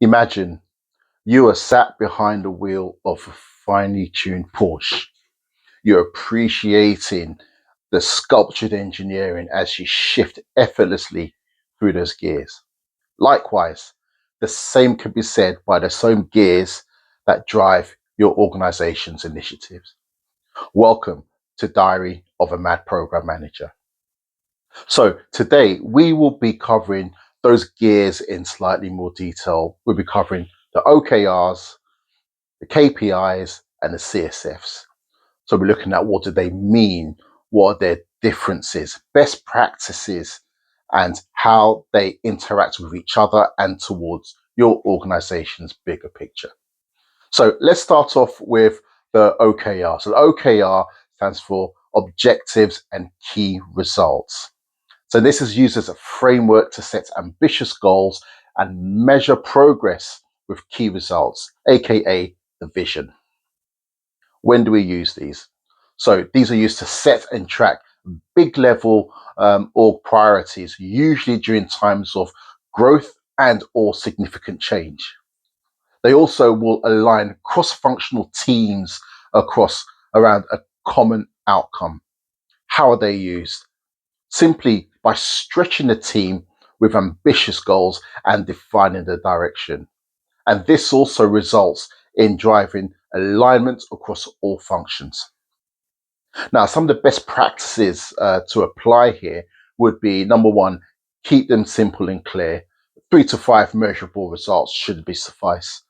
Imagine you are sat behind the wheel of a finely tuned Porsche. You're appreciating the sculptured engineering as you shift effortlessly through those gears. Likewise, the same can be said by the same gears that drive your organization's initiatives. Welcome to Diary of a Mad Program Manager. So today we will be covering those gears in slightly more detail. We'll be covering the OKRs, the KPIs, and the CSFs. So we're looking at what do they mean, what are their differences, best practices, and how they interact with each other and towards your organization's bigger picture. So let's start off with the OKR. So the OKR stands for Objectives and Key Results. So this is used as a framework to set ambitious goals and measure progress with key results, aka the vision. When do we use these? So these are used to set and track big level org priorities, usually during times of growth and or significant change. They also will align cross-functional teams across around a common outcome. How are they used? Simply by stretching the team with ambitious goals and defining the direction. And this also results in driving alignment across all functions. Now, some of the best practices to apply here would be number one, keep them simple and clear. 3 to 5 measurable results should be suffice.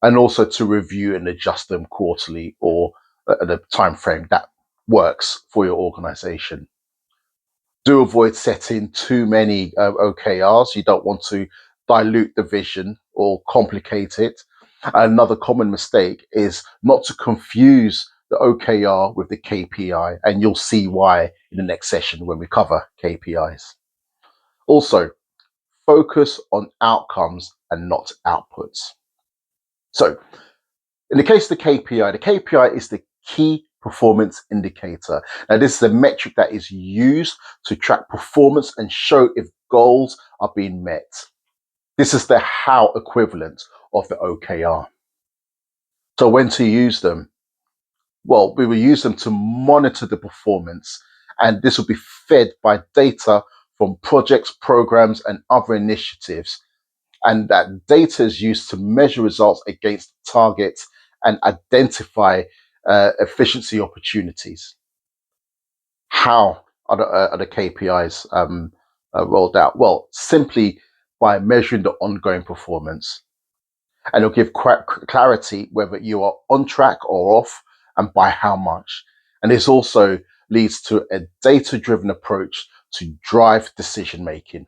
And also to review and adjust them quarterly or at a time frame that works for your organization. Do avoid setting too many OKRs. You don't want to dilute the vision or complicate it. Another common mistake is not to confuse the OKR with the KPI, and you'll see why in the next session when we cover KPIs. Also, focus on outcomes and not outputs. So, in the case of the KPI is the key performance indicator. Now, this is a metric that is used to track performance and show if goals are being met. This is the how equivalent of the OKR. So when to use them? Well, we will use them to monitor the performance, and this will be fed by data from projects, programs, and other initiatives. And that data is used to measure results against targets and identify efficiency opportunities. How are the KPIs rolled out? Well, simply by measuring the ongoing performance. And it'll give clarity whether you are on track or off and by how much. And this also leads to a data-driven approach to drive decision making.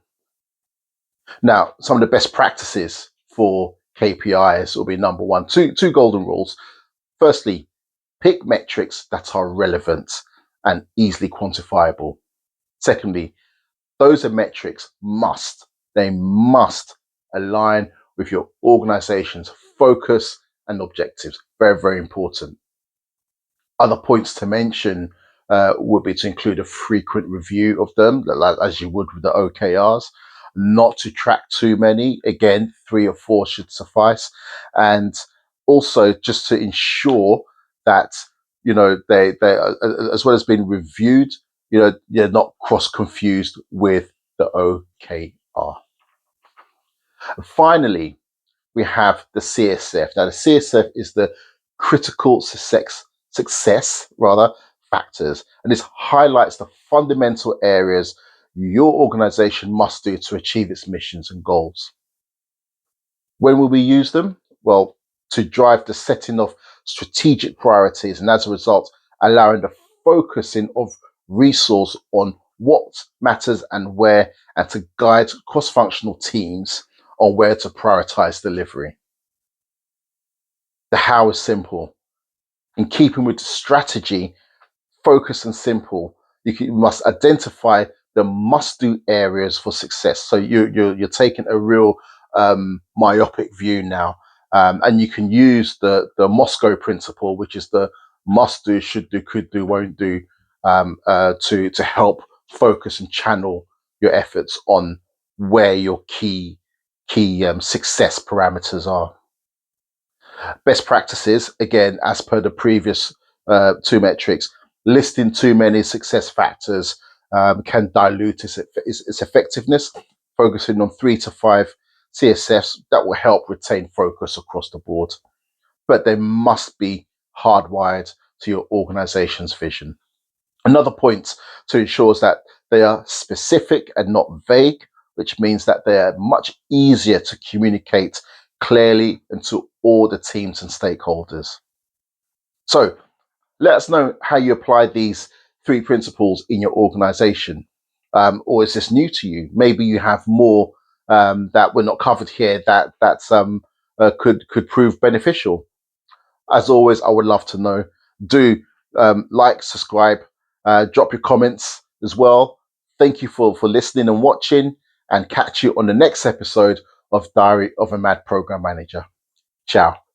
Now, some of the best practices for KPIs will be number one, two golden rules. Firstly, pick metrics that are relevant and easily quantifiable. Secondly, those are metrics they must align with your organization's focus and objectives. Very, very important. Other points to mention would be to include a frequent review of them, as you would with the OKRs, not to track too many. Again, 3 or 4 should suffice. And also just to ensure that, they as well as being reviewed, you're not cross confused with the OKR. Finally, we have the CSF. Now, the CSF is the critical success factors, and this highlights the fundamental areas your organization must do to achieve its missions and goals. When will we use them? Well, to drive the setting of strategic priorities, and as a result, allowing the focusing of resource on what matters and where, and to guide cross-functional teams on where to prioritize delivery. The how is simple. In keeping with the strategy, focus and simple, you must identify the must-do areas for success. So you're taking a real myopic view now, and you can use the Moscow principle, which is the must-do, should do, could do, won't do, to help focus and channel your efforts on where your key key success parameters are. Best practices, again, as per the previous two metrics, listing too many success factors can dilute its effectiveness. Focusing on 3 to 5 CSFs, that will help retain focus across the board. But they must be hardwired to your organization's vision. Another point to ensure is that they are specific and not vague, which means that they are much easier to communicate clearly and to all the teams and stakeholders. So let us know how you apply these three principles in your organization. Or is this new to you? Maybe you have more that were not covered here that could prove beneficial. As always, I would love to know. Do like, subscribe, drop your comments as well. Thank you for listening and watching, and catch you on the next episode of Diary of a Mad Program Manager. Ciao.